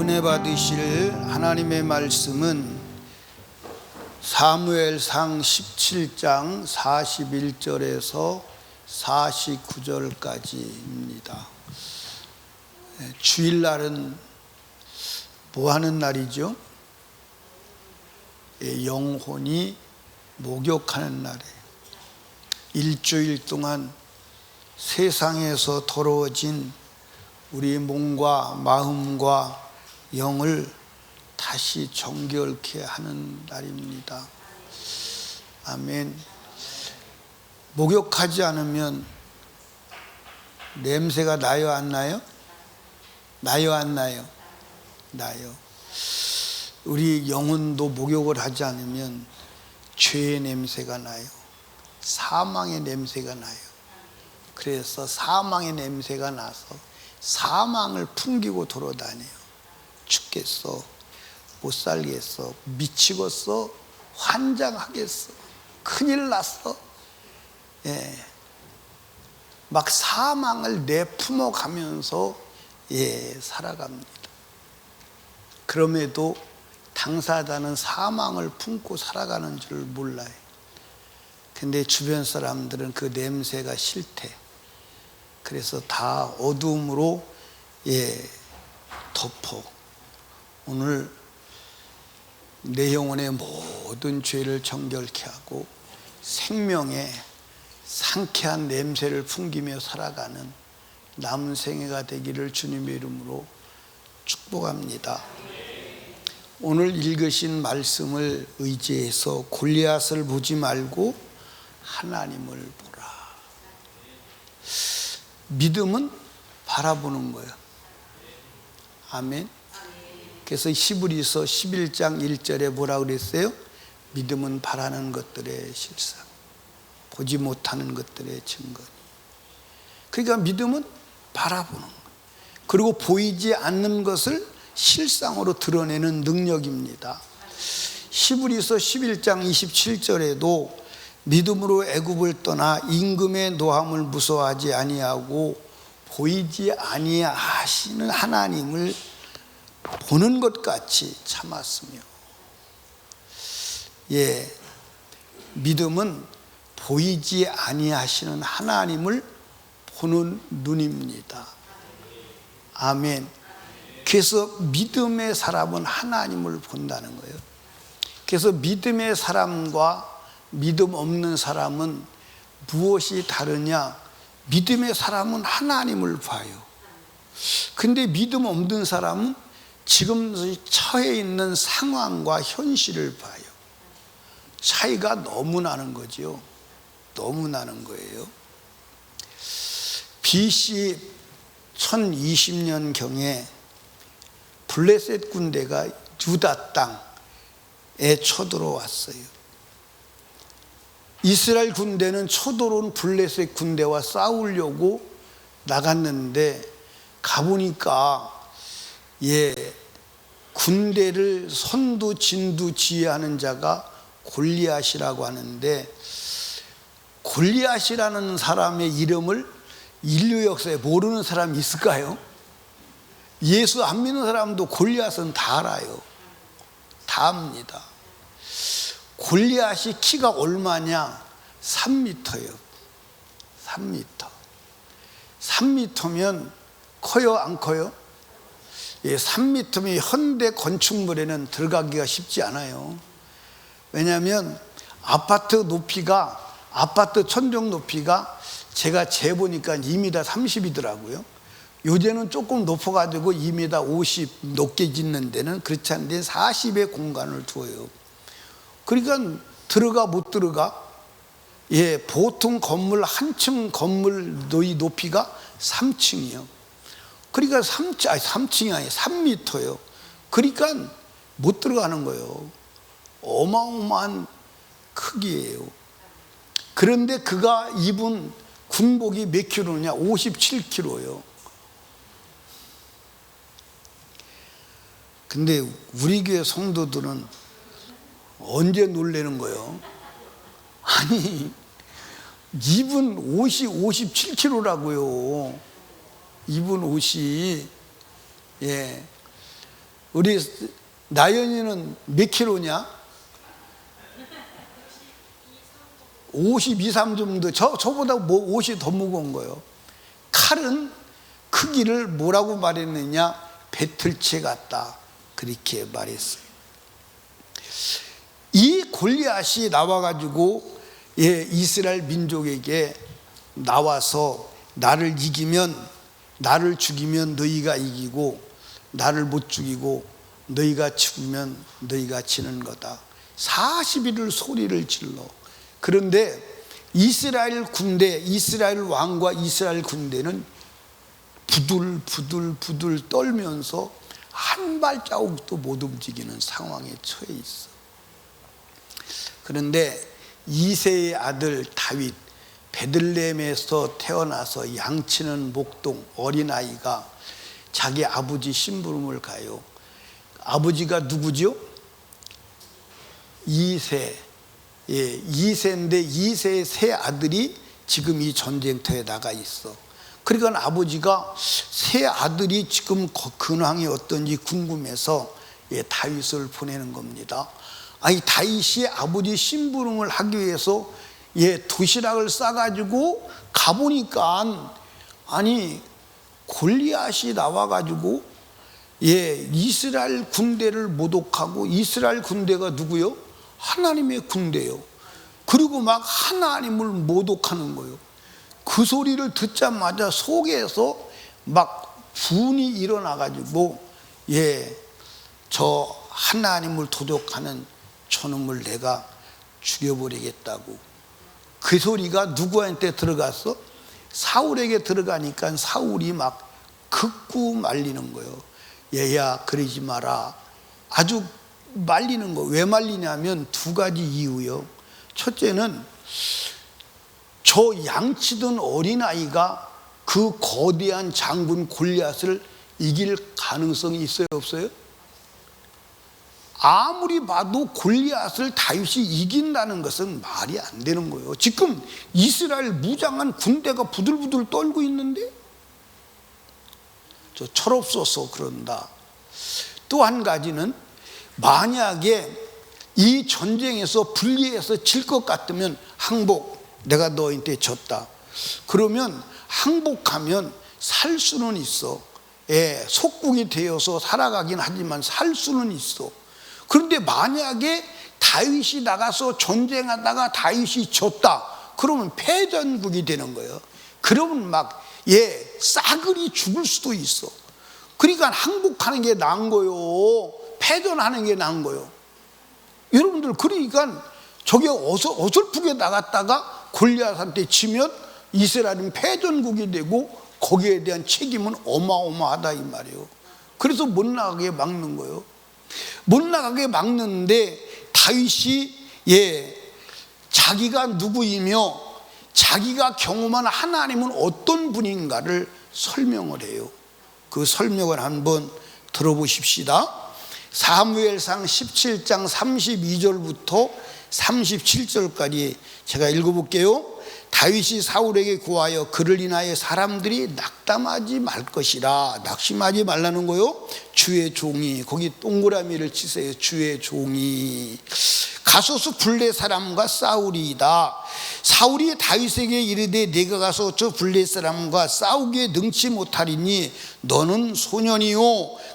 은혜 받으실 하나님의 말씀은 사무엘상 17장 41절에서 49절까지입니다. 주일날은 뭐 하는 날이죠? 영혼이 목욕하는 날이에요. 일주일 동안 세상에서 더러워진 우리 몸과 마음과 영을 다시 정결케 하는 날입니다. 아멘. 목욕하지 않으면 냄새가 나요, 안 나요? 나요, 안 나요? 나요. 우리 영혼도 목욕을 하지 않으면 죄의 냄새가 나요. 사망의 냄새가 나요. 그래서 사망의 냄새가 나서 사망을 풍기고 돌아다녀요. 죽겠어, 못 살겠어, 미치겠어, 환장하겠어, 큰일 났어. 막 사망을 내품어 가면서 살아갑니다. 그럼에도 당사자는 사망을 품고 살아가는 줄 몰라요. 근데 주변 사람들은 그 냄새가 싫대. 그래서 다 어두움으로 덮어. 오늘 내 영혼의 모든 죄를 정결케 하고 생명의 상쾌한 냄새를 풍기며 살아가는 남은 생애가 되기를 주님의 이름으로 축복합니다. 오늘 읽으신 말씀을 의지해서 골리앗을 보지 말고 하나님을 보라. 믿음은 바라보는 거예요. 아멘. 그래서 히브리서 11장 1절에 뭐라 그랬어요? 믿음은 바라는 것들의 실상, 보지 못하는 것들의 증거니. 그러니까 믿음은 바라보는 거예요. 그리고 보이지 않는 것을 실상으로 드러내는 능력입니다. 히브리서 11장 27절에도 믿음으로 애굽을 떠나 임금의 노함을 무서워하지 아니하고 보이지 아니하시는 하나님을 보는 것 같이 참았으며. 믿음은 보이지 아니하시는 하나님을 보는 눈입니다. 아멘. 그래서 믿음의 사람은 하나님을 본다는 거예요. 그래서 믿음의 사람과 믿음 없는 사람은 무엇이 다르냐? 믿음의 사람은 하나님을 봐요. 근데 믿음 없는 사람은 지금 처해 있는 상황과 현실을 봐요. 차이가 너무 나는 거죠. 너무 나는 거예요. BC 1020년경에 블레셋 군대가 유다 땅에 쳐들어왔어요. 이스라엘 군대는 쳐들어온 블레셋 군대와 싸우려고 나갔는데 가보니까 군대를 선두진두지휘하는 자가 골리앗이라고 하는데, 골리앗이라는 사람의 이름을 인류 역사에 모르는 사람이 있을까요? 예수 안 믿는 사람도 골리앗은 다 알아요. 다 압니다. 골리앗이 키가 얼마냐? 3m예요. 3m. 3m면 커요, 안 커요? 3m면 현대 건축물에는 들어가기가 쉽지 않아요. 왜냐하면 아파트 천정 높이가 제가 재보니까 2m 30이더라고요. 요새는 조금 높아가지고 2m 50 높게 짓는 데는 그렇지 않은데 40의 공간을 두어요. 그러니까 들어가 못 들어가? 보통 건물 한 층 건물 높이가 3층이요. 그러니까 3층이 아니에요. 3m예요. 그러니까 못 들어가는 거예요. 어마어마한 크기예요. 그런데 그가 입은 군복이 몇 킬로냐? 57kg예요. 근데 우리 교회 성도들은 언제 놀라는 거예요? 아니, 입은 옷이 57kg라고요. 입은 옷이. 우리 나연이는 몇 킬로냐? 52, 3 정도. 저보다 뭐 옷이 더 무거운 거예요. 칼은 크기를 뭐라고 말했느냐? 배틀채 같다, 그렇게 말했어요. 이 골리앗이 나와가지고 이스라엘 민족에게 나와서 나를 이기면, 나를 죽이면 너희가 이기고, 나를 못 죽이고 너희가 죽으면 너희가 지는 거다. 40일을 소리를 질러. 그런데 이스라엘 군대, 이스라엘 왕과 이스라엘 군대는 부들부들 떨면서 한 발자국도 못 움직이는 상황에 처해 있어. 그런데 이새의 아들 다윗, 베들레헴에서 태어나서 양치는 목동 어린아이가 자기 아버지 심부름을 가요. 아버지가 누구죠? 이새. 이새인데 이새의 세 아들이 지금 이 전쟁터에 나가 있어. 그러니까 아버지가 세 아들이 지금 근황이 어떤지 궁금해서 다윗을 보내는 겁니다. 아니, 다윗이 아버지 심부름을 하기 위해서 도시락을 싸가지고 가보니까, 아니, 골리앗이 나와가지고 이스라엘 군대를 모독하고, 이스라엘 군대가 누구요? 하나님의 군대요. 그리고 막 하나님을 모독하는 거예요. 그 소리를 듣자마자 속에서 막 분이 일어나가지고 저 하나님을 도독하는 저놈을 내가 죽여버리겠다고. 그 소리가 누구한테 들어갔어? 사울에게 들어가니까 사울이 막 극구 말리는 거예요. 얘야, 그러지 마라. 아주 말리는 거. 왜 말리냐면 두 가지 이유요. 첫째는 저 양치던 어린아이가 그 거대한 장군 골리앗을 이길 가능성이 있어요, 없어요? 아무리 봐도 골리앗을 다윗이 이긴다는 것은 말이 안 되는 거예요. 지금 이스라엘 무장한 군대가 부들부들 떨고 있는데 저 철없어서 그런다. 또 한 가지는 만약에 이 전쟁에서 불리해서 질 것 같으면 항복, 내가 너한테 졌다. 그러면 항복하면 살 수는 있어. 속국이 되어서 살아가긴 하지만 살 수는 있어. 그런데 만약에 다윗이 나가서 전쟁하다가 다윗이 졌다, 그러면 패전국이 되는 거예요. 그러면 막 싸그리 죽을 수도 있어. 그러니까 항복하는 게 나은 거요, 패전하는 게 나은 거요. 여러분들, 그러니까 저게 어설프게 나갔다가 골리앗한테 치면 이스라엘은 패전국이 되고 거기에 대한 책임은 어마어마하다, 이 말이에요. 그래서 못 나가게 막는 거예요. 못 나가게 막는데 다윗이 자기가 누구이며 자기가 경험한 하나님은 어떤 분인가를 설명을 해요. 그 설명을 한번 들어보십시다. 사무엘상 17장 32절부터 37절까지 제가 읽어볼게요. 다윗이 사울에게 고하여 그를 인하여 사람들이 낙담하지 말 것이라. 낙심하지 말라는 거요. 주의 종이, 거기 동그라미를 치세요. 주의 종이 가소서 블레 사람과 싸우리이다. 사울이 다윗에게 이르되 네가 가서 저 블레 사람과 싸우기에 능치 못하리니 너는 소년이요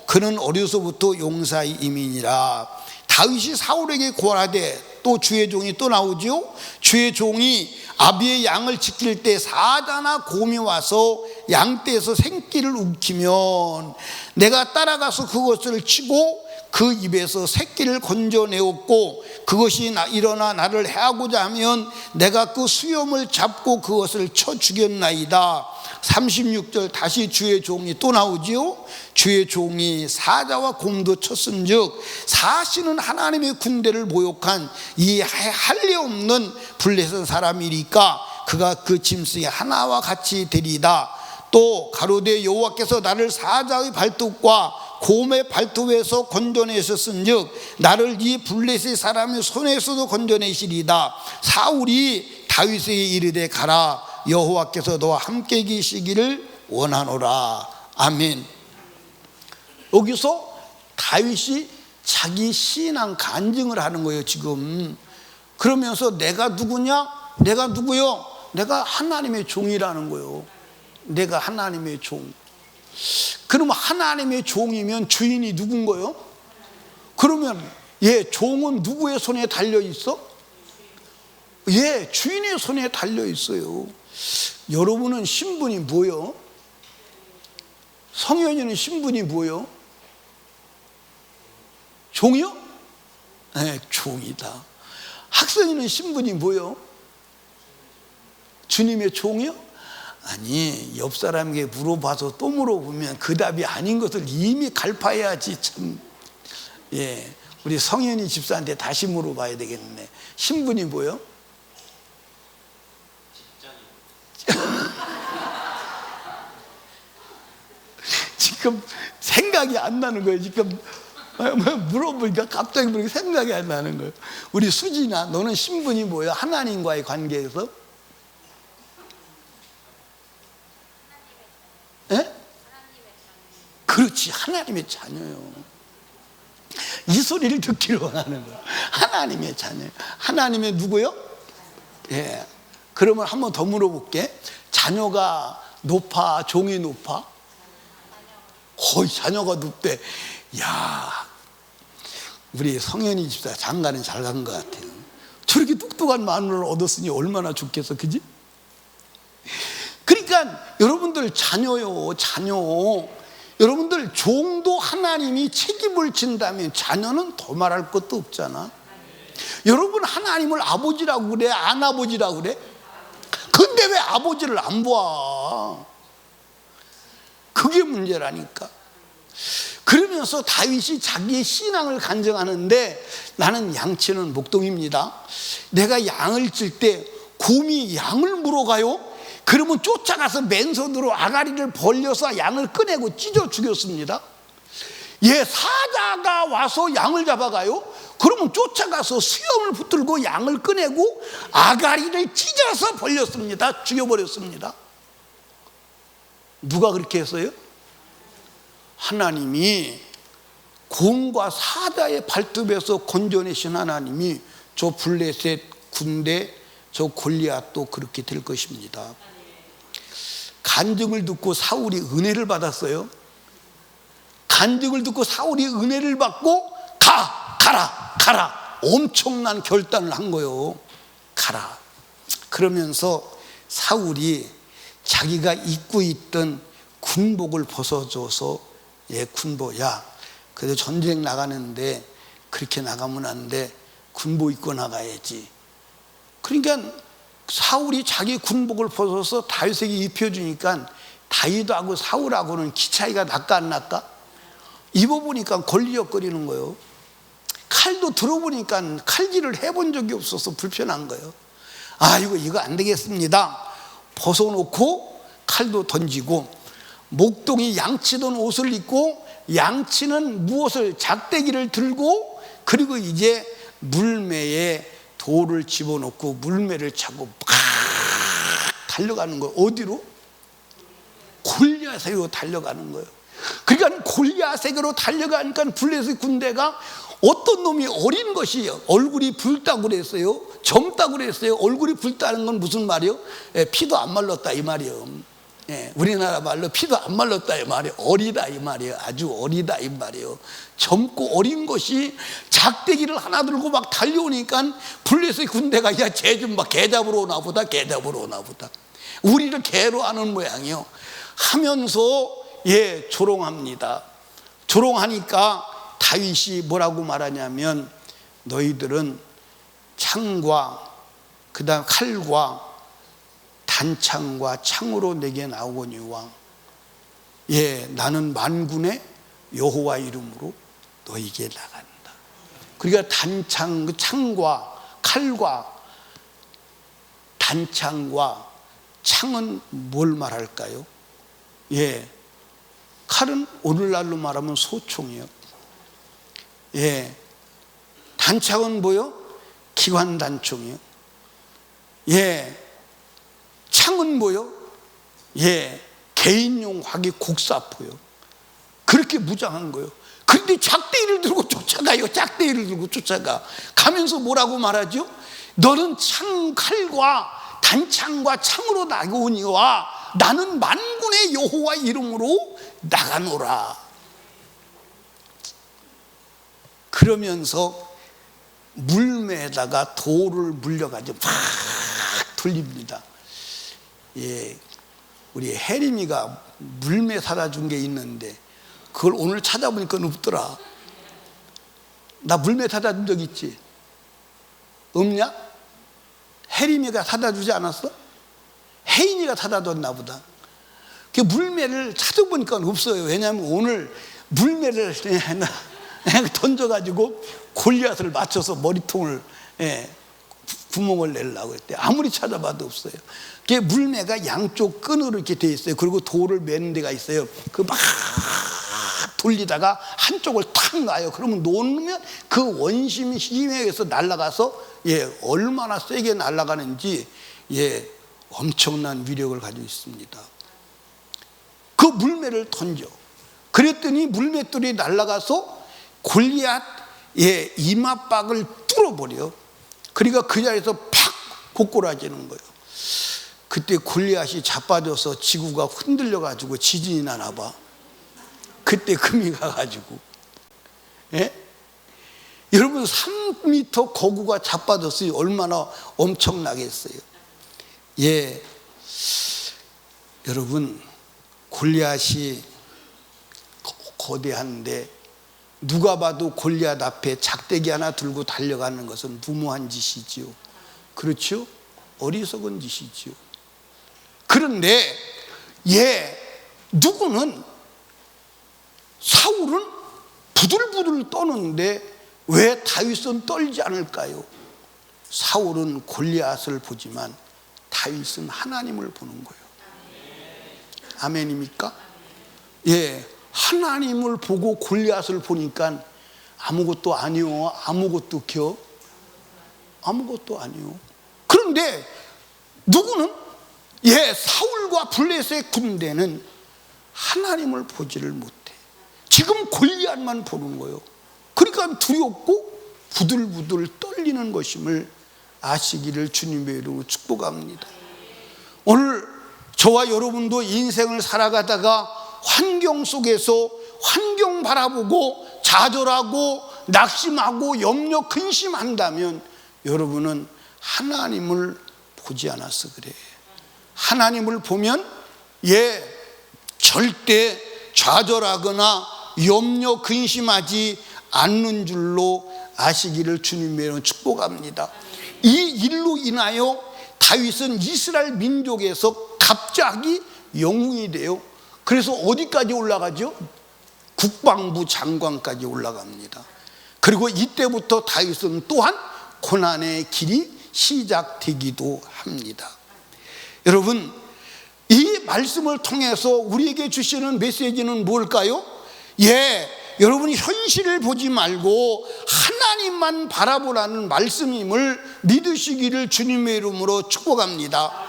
그는 어려서부터 용사의 이민이라. 다윗이 사울에게 고하되, 또 주의 종이 또 나오죠. 주의 종이 아비의 양을 지킬 때 사자나 곰이 와서 양떼에서 생기를 움키면 내가 따라가서 그것을 치고 그 입에서 새끼를 건져내었고, 그것이 일어나 나를 해하고자 하면 내가 그 수염을 잡고 그것을 쳐 죽였나이다. 36절 다시 주의 종이 또 나오지요. 주의 종이 사자와 곰도 쳤은즉 사시는 하나님의 군대를 모욕한 이 할례 없는 블레셋 사람이니까 그가 그 짐승의 하나와 같이 되리이다. 또 가로되 여호와께서 나를 사자의 발톱과 곰의 발톱에서 건져내셨은즉 나를 이 블레셋 사람의 손에서도 건져내시리이다. 사울이 다윗에게 이르되 가라, 여호와께서 너와 함께 계시기를 원하노라. 아멘. 여기서 다윗이 자기 신앙 간증을 하는 거예요 지금. 그러면서 내가 누구냐? 내가 누구요? 내가 하나님의 종이라는 거예요. 내가 하나님의 종. 그러면 하나님의 종이면 주인이 누군 거예요? 그러면 종은 누구의 손에 달려 있어? 주인의 손에 달려 있어요. 여러분은 신분이 뭐예요? 성현이는 신분이 뭐예요? 종이요? 네, 종이다. 학생이는 신분이 뭐예요? 주님의 종이요? 아니, 옆 사람에게 물어봐서 또 물어보면 그 답이 아닌 것을 이미 갈파해야지. 참, 우리 성현이 집사한테 다시 물어봐야 되겠네. 신분이 뭐예요? 지금 생각이 안 나는 거예요. 지금 물어보니까 갑자기 그렇게 생각이 안 나는 거예요. 우리 수진아, 너는 신분이 뭐예요? 하나님과의 관계에서? 그렇지, 하나님의 자녀요. 이 소리를 듣기를 원하는 거예요. 하나님의 자녀. 하나님의 누구요? 그러면 한 번 더 물어볼게. 자녀가 높아, 종이 높아? 거의 자녀가 높대. 야, 우리 성현이 집사 장가는 잘 간 것 같아요. 저렇게 똑똑한 마누라를 얻었으니 얼마나 좋겠어, 그지? 그러니까 여러분들 자녀요, 자녀. 여러분들 종도 하나님이 책임을 진다면 자녀는 더 말할 것도 없잖아. 여러분 하나님을 아버지라고 그래? 안 아버지라고 그래? 근데 왜 아버지를 안 봐? 그게 문제라니까. 그러면서 다윗이 자기의 신앙을 간증하는데, 나는 양치는 목동입니다. 내가 양을 칠 때 곰이 양을 물어가요? 그러면 쫓아가서 맨손으로 아가리를 벌려서 양을 꺼내고 찢어 죽였습니다. 사자가 와서 양을 잡아가요? 그러면 쫓아가서 수염을 붙들고 양을 꺼내고 아가리를 찢어서 벌렸습니다. 죽여버렸습니다. 누가 그렇게 했어요? 하나님이 곰과 사자의 발톱에서 건져내신 하나님이 저 블레셋 군대, 저 골리앗도 그렇게 될 것입니다. 간증을 듣고 사울이 은혜를 받았어요. 간증을 듣고 사울이 은혜를 받고 가라 엄청난 결단을 한 거예요. 가라. 그러면서 사울이 자기가 입고 있던 군복을 벗어줘서, 군복, 그래도 전쟁 나가는데 그렇게 나가면 안 돼. 군복 입고 나가야지. 그러니까 사울이 자기 군복을 벗어서 다윗에게 입혀주니까 다윗하고 사울하고는 키 차이가 날까 안 날까? 입어보니까 걸리적거리는 거예요. 칼도 들어보니까 칼질을 해본 적이 없어서 불편한 거예요. 이거 안 되겠습니다. 벗어놓고 칼도 던지고, 목동이 양치던 옷을 입고, 양치는 무엇을, 작대기를 들고, 그리고 이제 물매에 돌을 집어넣고 물매를 차고 팍 달려가는 거예요. 어디로? 골리앗에게로 달려가는 거예요. 그러니까 골리앗에게로 달려가니까 블레셋 군대가, 어떤 놈이 어린 것이 얼굴이 붉다고 그랬어요. 젊다고 그랬어요. 얼굴이 붉다는 건 무슨 말이요? 피도 안 말랐다 이 말이요. 우리나라 말로 피도 안 말랐다 이 말이에요. 어리다 이 말이에요. 아주 어리다 이 말이에요. 젊고 어린 것이 작대기를 하나 들고 막 달려오니까 블레셋 군대가, 쟤 좀 봐, 개 잡으러 오나 보다, 개 잡으러 오나 보다, 우리를 개로 하는 모양이요. 하면서 조롱합니다. 조롱하니까 다윗이 뭐라고 말하냐면, 너희들은 창과 그다음 칼과 단창과 창으로 내게 나오거니와, 나는 만군의 여호와 이름으로 너희에게 나간다. 그러니까 창과 칼과 단창과 창은 뭘 말할까요? 칼은 오늘날로 말하면 소총이요. 단창은 뭐요? 기관단총이요. 창은 뭐요? 개인용 화기 곡사포요. 그렇게 무장한 거예요. 그런데 작대기를 들고 쫓아가요. 작대기를 들고 쫓아가. 가면서 뭐라고 말하죠? 너는 칼과 단창과 창으로 나오니와 나는 만군의 여호와 이름으로 나가노라. 그러면서 물매에다가 돌을 물려가지고 막 돌립니다. 예, 우리 혜림이가 물매 사다 준 게 있는데 그걸 오늘 찾아보니까 없더라. 나 물매 사다 준 적 있지? 없냐? 혜림이가 사다 주지 않았어? 혜인이가 사다 줬나 보다. 그 물매를 찾아보니까 없어요. 왜냐하면 오늘 물매를 던져가지고 골리앗을 맞춰서 머리통을 구멍을 내려고 했대. 아무리 찾아봐도 없어요. 그게 물매가 양쪽 끈으로 이렇게 돼 있어요. 그리고 돌을 매는 데가 있어요. 그 막 돌리다가 한쪽을 탁 놔요. 그러면 놓으면 그 원심이 힘에 의해서 날아가서 얼마나 세게 날아가는지 엄청난 위력을 가지고 있습니다. 그 물매를 던져. 그랬더니 물맷돌이 날아가서 골리앗 이마박을 뚫어버려. 그러니까 그 자리에서 팍 고꾸라지는 거예요. 그때 골리앗이 자빠져서 지구가 흔들려가지고 지진이 나나 봐. 그때 금이 가가지고 여러분 3m 거구가 자빠졌어요. 얼마나 엄청나겠어요. 여러분 골리앗이 거대한데 누가 봐도 골리앗 앞에 작대기 하나 들고 달려가는 것은 무모한 짓이지요. 그렇죠? 어리석은 짓이지요. 그런데 누구는 사울은 부들부들 떠는데 왜 다윗은 떨지 않을까요? 사울은 골리앗을 보지만 다윗은 하나님을 보는 거예요. 아멘입니까? 하나님을 보고 골리앗을 보니까 아무것도 아니요. 아무것도 아무것도 아니요. 그런데 누구는 사울과 블레셋의 군대는 하나님을 보지를 못해. 지금 골리앗만 보는 거예요. 그러니까 두렵고 부들부들 떨리는 것임을 아시기를 주님의 이름으로 축복합니다. 오늘 저와 여러분도 인생을 살아가다가 환경 속에서 환경 바라보고 좌절하고 낙심하고 염려 근심한다면 여러분은 하나님을 보지 않아서 그래. 하나님을 보면 절대 좌절하거나 염려 근심하지 않는 줄로 아시기를 주님의 이름으로 축복합니다. 이 일로 인하여 다윗은 이스라엘 민족에서 갑자기 영웅이 돼요. 그래서 어디까지 올라가죠? 국방부 장관까지 올라갑니다. 그리고 이때부터 다윗은 또한 고난의 길이 시작되기도 합니다. 여러분, 이 말씀을 통해서 우리에게 주시는 메시지는 뭘까요? 여러분이 현실을 보지 말고 하나님만 바라보라는 말씀임을 믿으시기를 주님의 이름으로 축복합니다.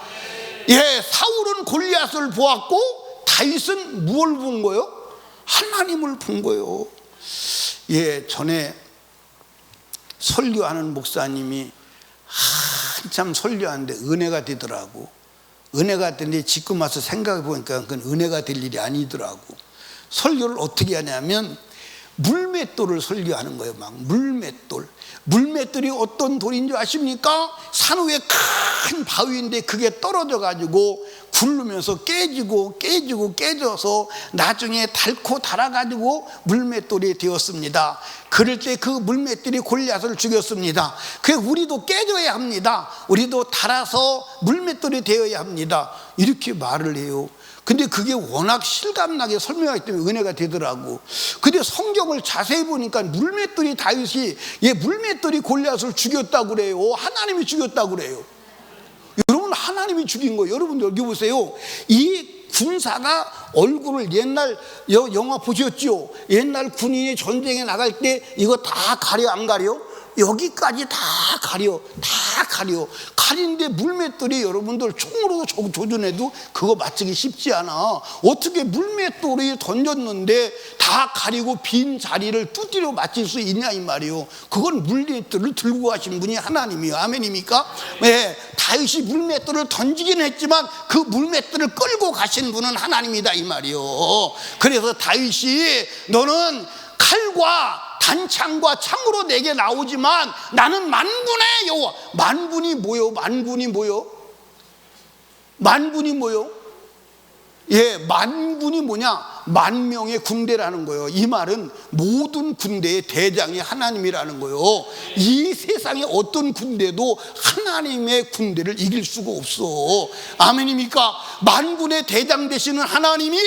사울은 골리앗을 보았고 다윗은 무엇을 본 거예요? 하나님을 본 거예요. 전에 설교하는 목사님이 한참 설교하는데 은혜가 되더라고. 은혜가 되는데 지금 와서 생각해 보니까 그건 은혜가 될 일이 아니더라고. 설교를 어떻게 하냐면 물맷돌을 설교하는 거예요. 막 물맷돌. 물맷돌이 어떤 돌인 줄 아십니까? 산 위에 큰 바위인데 그게 떨어져 가지고 굴르면서 깨져서 나중에 닳고 닳아가지고 물맷돌이 되었습니다. 그럴 때 그 물맷돌이 골리앗을 죽였습니다. 그래서 우리도 깨져야 합니다. 우리도 닳아서 물맷돌이 되어야 합니다. 이렇게 말을 해요. 근데 그게 워낙 실감나게 설명하기 때문에 은혜가 되더라고. 근데 성경을 자세히 보니까 물맷돌이 다윗이 물맷돌이 골리앗을 죽였다고 그래요. 하나님이 죽였다고 그래요. 여러분, 하나님이 죽인 거예요. 여러분 여기 보세요. 이 군사가 얼굴을 옛날 영화 보셨죠? 옛날 군인이 전쟁에 나갈 때 이거 다 가려 안 가려? 여기까지 다 가려. 가리는데 물맷돌이 여러분들 총으로 조준해도 그거 맞추기 쉽지 않아. 어떻게 물맷돌이 던졌는데 다 가리고 빈 자리를 두드려 맞힐 수 있냐 이 말이요. 그건 물맷돌을 들고 가신 분이 하나님이요. 아멘입니까? 네, 다윗이 물맷돌을 던지긴 했지만 그 물맷돌을 끌고 가신 분은 하나님이다 이 말이요. 그래서 다윗이 너는 칼과 단창과 창으로 내게 나오지만 나는 만군의 여호와. 만군이 뭐요? 예, 만군이 뭐냐? 만명의 군대라는 거예요. 이 말은 모든 군대의 대장이 하나님이라는 거예요. 이 세상에 어떤 군대도 하나님의 군대를 이길 수가 없어. 아멘입니까? 만군의 대장 되시는 하나님이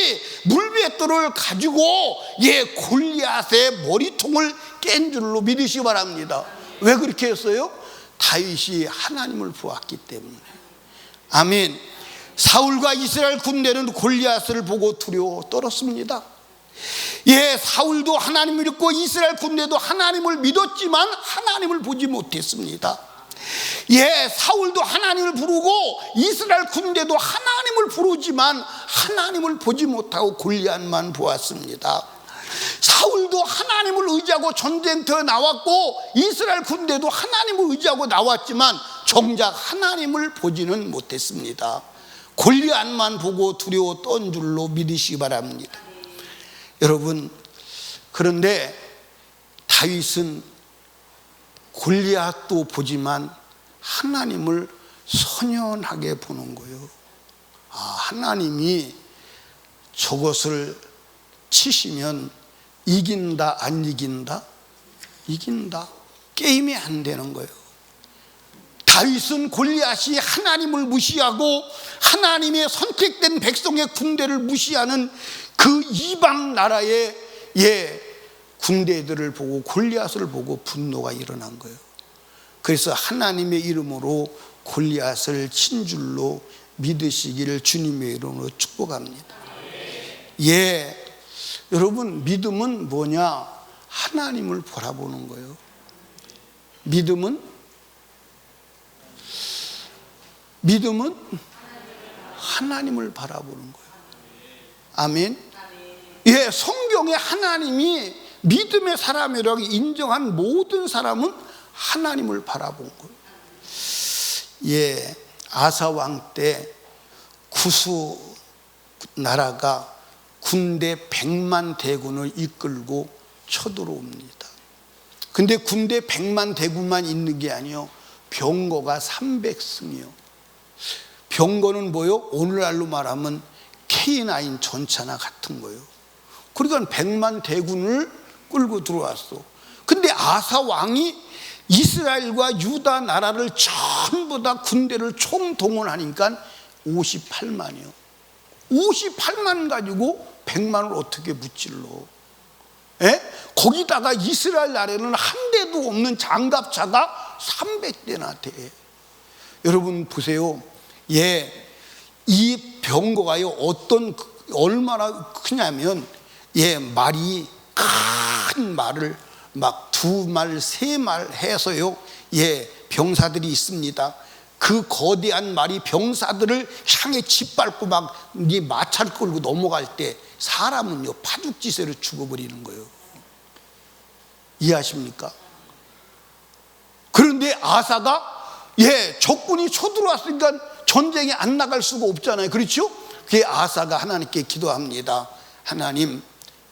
물맷돌을 가지고 골리앗의 머리통을 깬 줄로 믿으시기 바랍니다. 왜 그렇게 했어요? 다윗이 하나님을 보았기 때문에. 아멘. 사울과 이스라엘 군대는 골리앗을 보고 두려워 떨었습니다. 사울도 하나님을 믿고 이스라엘 군대도 하나님을 믿었지만 하나님을 보지 못했습니다. 사울도 하나님을 부르고 이스라엘 군대도 하나님을 부르지만 하나님을 보지 못하고 골리앗만 보았습니다. 사울도 하나님을 의지하고 전쟁터에 나왔고 이스라엘 군대도 하나님을 의지하고 나왔지만 정작 하나님을 보지는 못했습니다. 골리앗만 보고 두려워 떤 줄로 믿으시기 바랍니다. 여러분, 그런데 다윗은 골리앗도 보지만 하나님을 선연하게 보는 거예요. 하나님이 저것을 치시면 이긴다 안 이긴다? 이긴다. 게임이 안 되는 거예요. 다윗은 골리앗이 하나님을 무시하고 하나님의 선택된 백성의 군대를 무시하는 그 이방 나라의 군대들을 보고 골리앗을 보고 분노가 일어난 거예요. 그래서 하나님의 이름으로 골리앗을 친 줄로 믿으시기를 주님의 이름으로 축복합니다. 여러분, 믿음은 뭐냐? 하나님을 바라보는 거예요. 믿음은 하나님을 바라보는 거예요. 아멘. 성경에 하나님이 믿음의 사람이라고 인정한 모든 사람은 하나님을 바라본 거예요. 아사 왕 때 구수 나라가 군대 100만 대군을 이끌고 쳐들어옵니다. 근데 군대 100만 대군만 있는 게 아니요, 병거가 300승이요. 병거는 뭐요? 오늘날로 말하면 K9 전차나 같은 거예요. 그러니까 100만 대군을 끌고 들어왔어. 근데 아사 왕이 이스라엘과 유다 나라를 전부 다 군대를 총동원하니까 58만이요. 58만 가지고 100만을 어떻게 무찔러? 거기다가 이스라엘 나라에는 한 대도 없는 장갑차가 300대나 돼. 여러분 보세요. 이 병거가요, 얼마나 크냐면, 말이 큰 말을 막 2말, 3말 해서요, 병사들이 있습니다. 그 거대한 말이 병사들을 향해 짓밟고 막 마차를 끌고 넘어갈 때 사람은요, 파죽지세로 죽어버리는 거예요. 이해하십니까? 그런데 아사가 적군이 쳐들어왔으니까 전쟁에 안 나갈 수가 없잖아요. 그렇죠? 그게 아사가 하나님께 기도합니다. 하나님,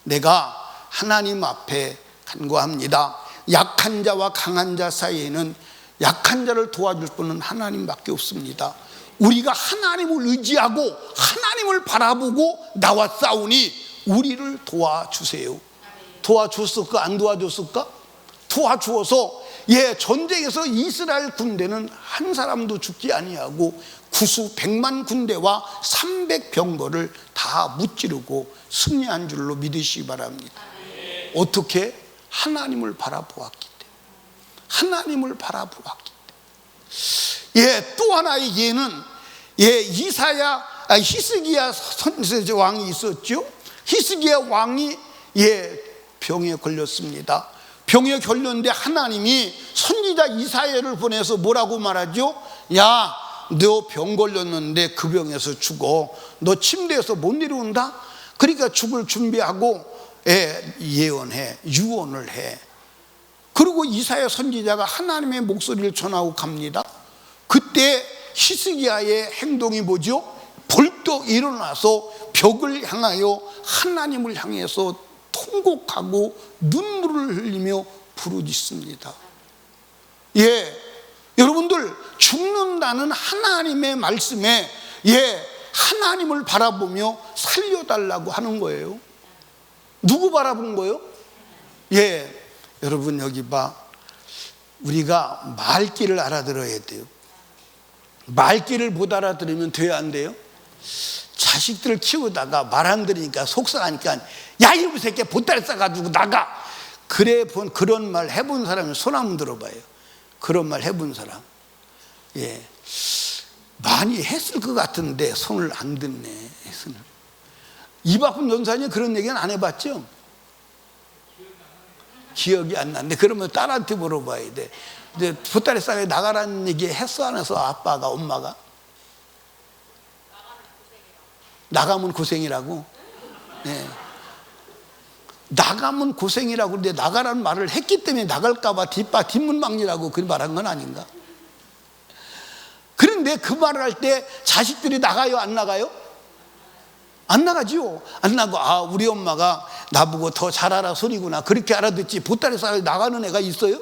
내가 하나님 앞에 간구합니다. 약한 자와 강한 자 사이에는 약한 자를 도와줄 분은 하나님밖에 없습니다. 우리가 하나님을 의지하고 하나님을 바라보고 나와 싸우니 우리를 도와주세요. 도와줬을까? 안 도와줬을까? 도와주어서 전쟁에서 이스라엘 군대는 한 사람도 죽지 아니하고 구수 100만 군대와 300병거를 다 무찌르고 승리한 줄로 믿으시기 바랍니다. 어떻게? 하나님을 바라보았기 때문에. 하나님을 바라보았기 때문에. 또 하나의 예는 히스기야 왕이 있었죠. 히스기야 왕이 병에 걸렸습니다. 병에 걸렸는데 하나님이 선지자 이사야를 보내서 뭐라고 말하죠? 야, 너 병 걸렸는데 그 병에서 죽어. 너 침대에서 못 내려온다? 그러니까 죽을 준비하고 예언해, 유언을 해. 그리고 이사야 선지자가 하나님의 목소리를 전하고 갑니다. 그때 히스기야의 행동이 뭐죠? 벌떡 일어나서 벽을 향하여 하나님을 향해서 통곡하고 눈물을 흘리며 부르짖습니다. 여러분들, 죽는다는 하나님의 말씀에 하나님을 바라보며 살려달라고 하는 거예요. 누구 바라본 거예요? 여러분, 여기 봐. 우리가 말귀를 알아들어야 돼요. 말귀를 못 알아들으면 돼야 안 돼요? 자식들을 키우다가 말 안 들으니까 속상하니까 야, 이놈의 새끼 보따리 싸가지고 나가. 그런 말 해본 사람이 손 한번 들어봐요. 그런 말 해본 사람. 많이 했을 것 같은데 손을 안 듣네. 손을. 입 아픈 연사님 그런 얘기는 안 해봤죠? 기억이 안 나는데 그러면 딸한테 물어봐야 돼. 근데 보따리 싸게 나가라는 얘기 했어 안 해서 아빠가 엄마가? 나가면 고생이라고? 나가면 고생이라고. 근데 나가라는 말을 했기 때문에 나갈까봐 뒷문방지라고 그 말한 건 아닌가? 그런데 그 말을 할 때 자식들이 나가요 안 나가요? 안 나가지요. 안 나고 우리 엄마가 나보고 더 잘하라 소리구나 그렇게 알아듣지 보따리 싸게 나가는 애가 있어요?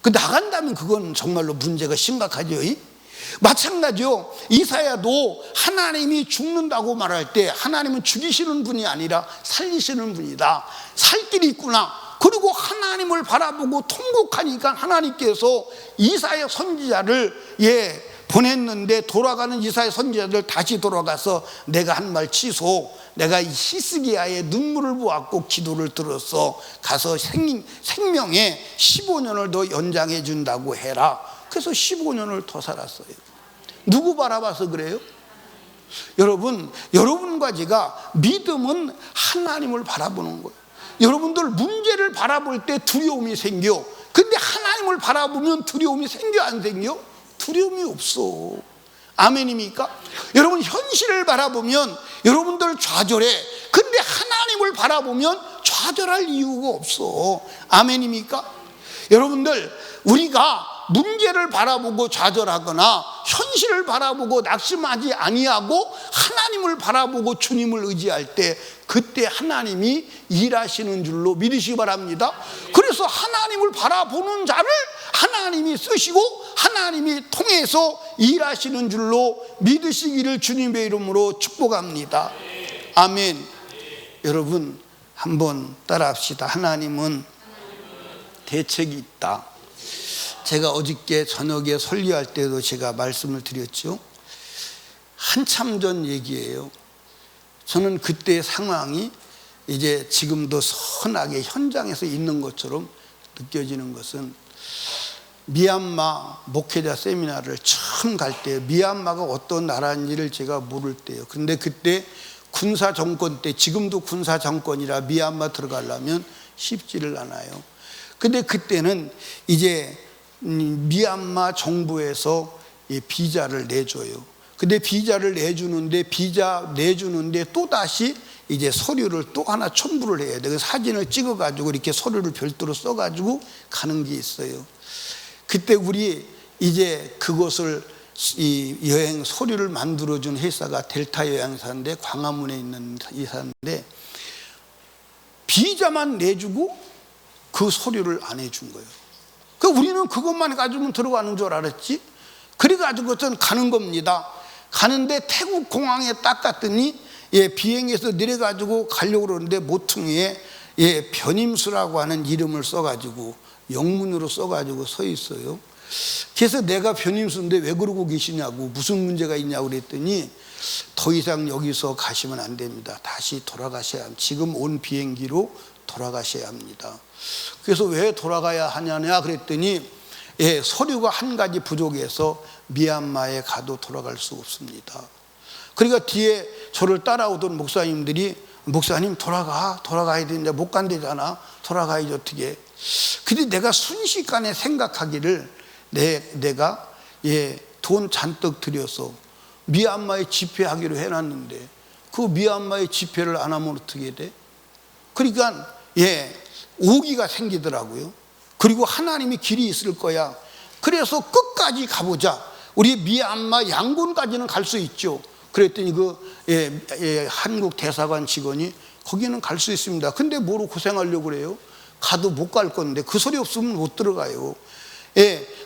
그 나간다면 그건 정말로 문제가 심각하죠. 마찬가지요. 이사야도 하나님이 죽는다고 말할 때 하나님은 죽이시는 분이 아니라 살리시는 분이다. 살 길이 있구나. 그리고 하나님을 바라보고 통곡하니까 하나님께서 이사야 선지자를 보냈는데 돌아가는 이사야 선지자들 다시 돌아가서 내가 한 말 취소. 내가 히스기야의 눈물을 보았고 기도를 들었어. 가서 생명에 15년을 더 연장해 준다고 해라. 그래서 15년을 더 살았어요. 누구 바라봐서 그래요? 여러분과 제가 믿음은 하나님을 바라보는 거예요. 여러분들 문제를 바라볼 때 두려움이 생겨. 근데 하나님을 바라보면 두려움이 생겨 안 생겨? 두려움이 없어. 아멘입니까? 여러분 현실을 바라보면 여러분들 좌절해. 근데 하나님을 바라보면 좌절할 이유가 없어. 아멘입니까? 여러분들 우리가 문제를 바라보고 좌절하거나 현실을 바라보고 낙심하지 아니하고 하나님을 바라보고 주님을 의지할 때 그때 하나님이 일하시는 줄로 믿으시기 바랍니다. 그래서 하나님을 바라보는 자를 하나님이 쓰시고 하나님이 통해서 일하시는 줄로 믿으시기를 주님의 이름으로 축복합니다. 아멘. 여러분 한번 따라합시다. 하나님은 대책이 있다. 제가 어저께 저녁에 설교할 때도 제가 말씀을 드렸죠. 한참 전 얘기예요. 저는 그때 상황이 이제 지금도 선하게 현장에서 있는 것처럼 느껴지는 것은 미얀마 목회자 세미나를 처음 갈 때 미얀마가 어떤 나라인지를 제가 모를 때요. 그런데 그때 군사 정권 때 지금도 군사 정권이라 미얀마 들어가려면 쉽지를 않아요. 근데 그때는 이제 미얀마 정부에서 비자를 내줘요. 근데 비자를 내주는데 또다시 이제 서류를 또 하나 첨부를 해야 돼요. 사진을 찍어가지고 이렇게 서류를 별도로 써가지고 가는 게 있어요. 그때 우리 이제 그것을 이 여행 서류를 만들어준 회사가 델타 여행사인데 광화문에 있는 회사인데 비자만 내주고 그 서류를 안 해준 거예요. 우리는 그것만 가지고 들어가는 줄 알았지. 그래가지고 저는 가는 겁니다. 가는데 태국 공항에 딱 갔더니 비행기에서 내려가지고 가려고 그러는데 모퉁이에 변임수라고 하는 이름을 써가지고 영문으로 써가지고 서 있어요. 그래서 내가 변임수인데 왜 그러고 계시냐고 무슨 문제가 있냐고 그랬더니 더 이상 여기서 가시면 안 됩니다. 다시 돌아가셔야 합니다. 지금 온 비행기로 돌아가셔야 합니다. 그래서 왜 돌아가야 하냐냐 그랬더니 서류가 한 가지 부족해서 미얀마에 가도 돌아갈 수 없습니다. 그러니까 뒤에 저를 따라오던 목사님들이 목사님 돌아가야 되는데 못 간대잖아. 돌아가야지 어떻게. 근데 내가 순식간에 생각하기를 내가 돈 잔뜩 들여서 미얀마에 집회하기로 해놨는데 그 미얀마에 집회를 안 하면 어떻게 돼? 그러니까 오기가 생기더라고요. 그리고 하나님이 길이 있을 거야. 그래서 끝까지 가보자. 우리 미얀마 양곤까지는 갈 수 있죠. 그랬더니 한국 대사관 직원이 거기는 갈 수 있습니다. 근데 뭐로 고생하려고 그래요? 가도 못 갈 건데 그 소리 없으면 못 들어가요.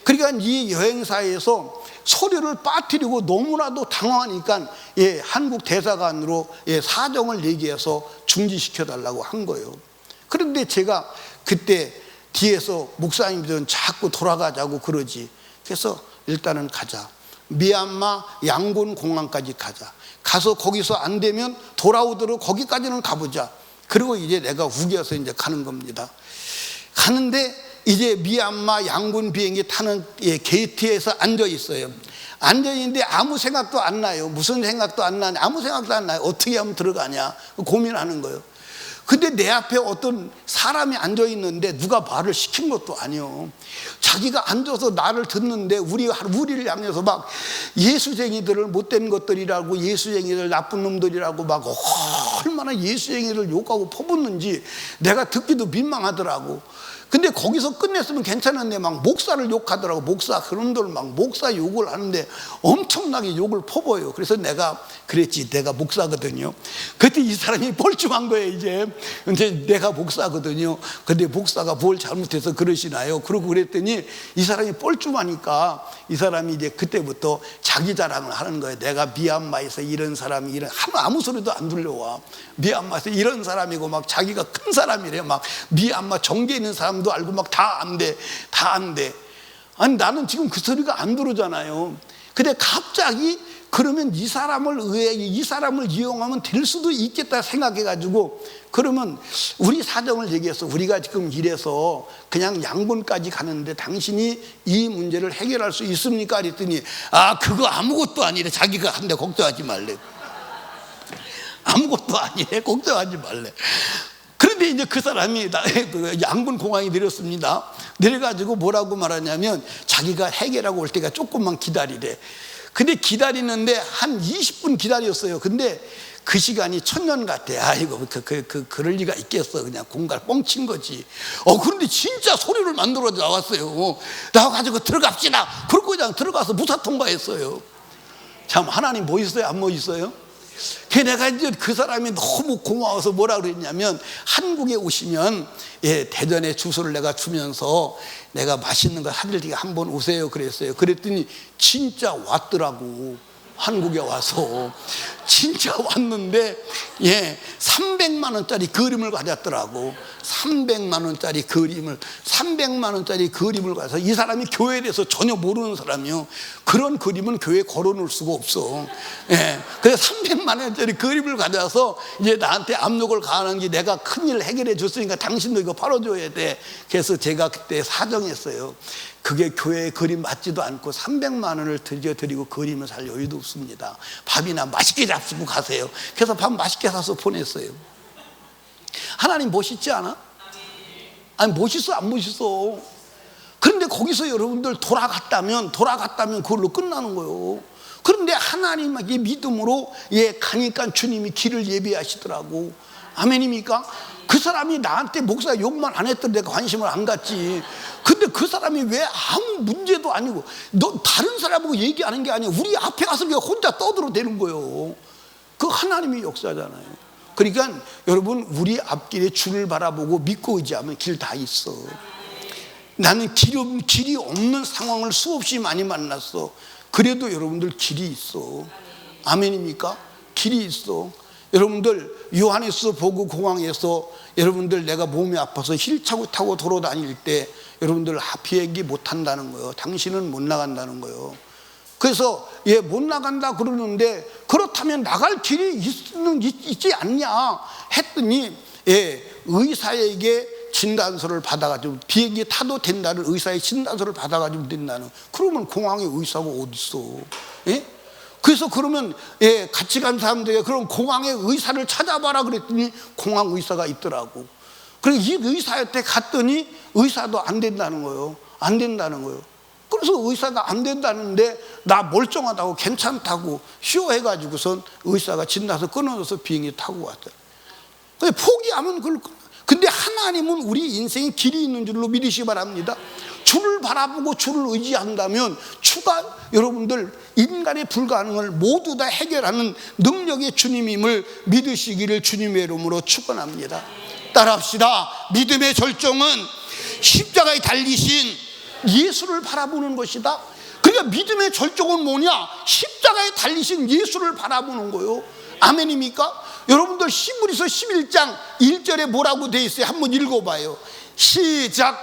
그러니까 이 여행사에서 서류를 빠뜨리고 너무나도 당황하니까 한국 대사관으로 사정을 얘기해서 중지시켜 달라고 한 거예요. 그런데 제가 그때 뒤에서 목사님들은 자꾸 돌아가자고 그러지. 그래서 일단은 가자. 미얀마 양곤 공항까지 가자. 가서 거기서 안 되면 돌아오도록 거기까지는 가보자. 그리고 이제 내가 우겨서 이제 가는 겁니다. 가는데 이제 미얀마 양곤 비행기 타는 게이트에서 앉아 있어요. 앉아 있는데 아무 생각도 안 나요. 무슨 생각도 안 나냐? 아무 생각도 안 나요. 어떻게 하면 들어가냐? 고민하는 거예요. 근데 내 앞에 어떤 사람이 앉아 있는데 누가 말을 시킨 것도 아니요. 자기가 앉아서 나를 듣는데 우리를 향해서 막 예수쟁이들을 못된 것들이라고, 예수쟁이들 나쁜 놈들이라고 막 얼마나 예수쟁이를 욕하고 퍼붓는지 내가 듣기도 민망하더라고. 근데 거기서 끝냈으면 괜찮은데 막 목사를 욕하더라고. 목사, 그놈들 막 목사 욕을 하는데 엄청나게 욕을 퍼부어요. 그래서 내가 그랬지, 내가 목사거든요. 그때 이 사람이 뻘쭘한 거예요. 이제 내가 목사거든요. 근데 목사가 뭘 잘못해서 그러시나요? 그러고 그랬더니 이 사람이 뻘쭘하니까 이 사람이 이제 그때부터 자기 자랑을 하는 거예요. 내가 미얀마에서 이런 사람이 이런, 아무 소리도 안 들려와. 미얀마에서 이런 사람이고 막 자기가 큰 사람이래요. 막 미얀마 정계에 있는 사람도 알고 막 다 안 돼, 다 안 돼. 아니 나는 지금 그 소리가 안 들어오잖아요. 근데 갑자기 그러면 이 사람을 이용하면 될 수도 있겠다 생각해가지고, 그러면 우리 사정을 얘기해서 우리가 지금 이래서 그냥 양곤까지 가는데 당신이 이 문제를 해결할 수 있습니까? 그랬더니 그거 아무것도 아니래. 자기가 한데 걱정하지 말래. 아무것도 아니래. 걱정하지 말래. 그런데 이제 그 사람이 양곤 공항에 내렸습니다. 내려가지고 뭐라고 말하냐면 자기가 해결하고 올 때가 조금만 기다리래. 근데 기다리는데 한 20분 기다렸어요. 근데 그 시간이 천년 같아. 아이고 그럴 리가 있겠어. 그냥 공갈 뻥친 거지. 그런데 진짜 소리를 만들어 나왔어요. 나와가지고 들어갑시다. 그러고 그냥 들어가서 무사 통과했어요. 참 하나님 멋있어요? 안 멋있어요? 내가 이제 그 사람이 너무 고마워서 뭐라 그랬냐면, 한국에 오시면 대전에 주소를 내가 주면서 내가 맛있는 거 사드릴 테니까 한번 오세요 그랬어요. 그랬더니 진짜 왔더라고. 한국에 와서 진짜 왔는데 300만 원짜리 그림을 가졌더라고. 300만 원짜리 그림을 가서, 이 사람이 교회에 대해서 전혀 모르는 사람이요. 그런 그림은 교회에 걸어놓을 수가 없어. 그래서 300만 원짜리 그림을 가져와서 이제 나한테 압력을 가하는 게, 내가 큰일 해결해 줬으니까 당신도 이거 팔아줘야 돼. 그래서 제가 그때 사정했어요. 그게 교회의 그림 맞지도 않고 300만 원을 들여드리고 그림을 살 여유도 없습니다. 밥이나 맛있게 잡수고 가세요. 그래서 밥 맛있게 사서 보냈어요. 하나님 멋있지 않아? 아니 멋있어 안 멋있어? 그런데 거기서 여러분들 돌아갔다면 그걸로 끝나는 거예요. 그런데 하나님에게 믿음으로 가니까 주님이 길을 예비하시더라고. 아멘입니까? 그 사람이 나한테 목사 욕만 안 했던 내가 관심을 안 갖지. 근데 그 사람이 왜 아무 문제도 아니고, 너 다른 사람하고 얘기하는 게 아니야. 우리 앞에 가서 그냥 혼자 떠들어대는 거예요. 그 하나님의 역사잖아요. 그러니까 여러분, 우리 앞길에 주를 바라보고 믿고 의지하면 길 다 있어. 나는 길이 없는 상황을 수없이 많이 만났어. 그래도 여러분들 길이 있어. 아멘입니까? 길이 있어. 여러분들 요하네스 보고 공항에서 여러분들 내가 몸이 아파서 휠차고 타고 돌아다닐 때 여러분들 비행기 못 탄다는 거예요. 당신은 못 나간다는 거예요. 그래서 못 나간다 그러는데, 그렇다면 나갈 길이 있지 않냐 했더니 의사에게 진단서를 받아가지고 비행기 타도 된다는 의사의 진단서를 받아가지고 된다는. 그러면 공항에 의사가 어디 있어? 그래서 그러면 같이 간 사람들이 그럼 공항에 의사를 찾아봐라 그랬더니 공항 의사가 있더라고. 그리고 이 의사한테 갔더니 의사도 안 된다는 거예요. 안 된다는 거예요. 그래서 의사가 안 된다는데 나 멀쩡하다고 괜찮다고 쇼해가지고선 의사가 진단서 끊어져서 비행기 타고 왔어요. 근데 포기하면 근데 하나님은 우리 인생에 길이 있는 줄로 믿으시기 바랍니다. 주를 바라보고 주를 의지한다면 주가 여러분들 인간의 불가능을 모두 다 해결하는 능력의 주님임을 믿으시기를 주님의 이름으로 축원합니다. 따라합시다. 믿음의 절정은 십자가에 달리신 예수를 바라보는 것이다. 그러니까 믿음의 절정은 뭐냐? 십자가에 달리신 예수를 바라보는 거예요. 아멘입니까? 여러분들 히브리서 11장 1절에 뭐라고 돼 있어요? 한번 읽어봐요. 시작.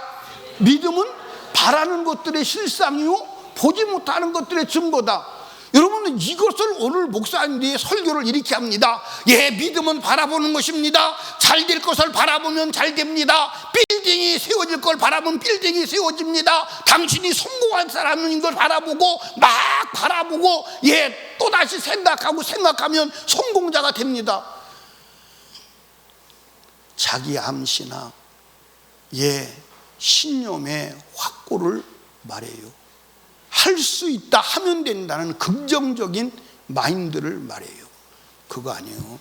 믿음은 바라는 것들의 실상이요 보지 못하는 것들의 증거다. 여러분은 이것을 오늘 목사님들이 설교를 이렇게 합니다. 예, 믿음은 바라보는 것입니다. 잘 될 것을 바라보면 잘 됩니다. 빌딩이 세워질 걸 바라보면 빌딩이 세워집니다. 당신이 성공한 사람인 걸 바라보고 막 바라보고 예, 또다시 생각하면 성공자가 됩니다. 자기 암시나 예, 신념의 확고를 말해요. 할 수 있다, 하면 된다는 긍정적인 마인드를 말해요. 그거 아니에요.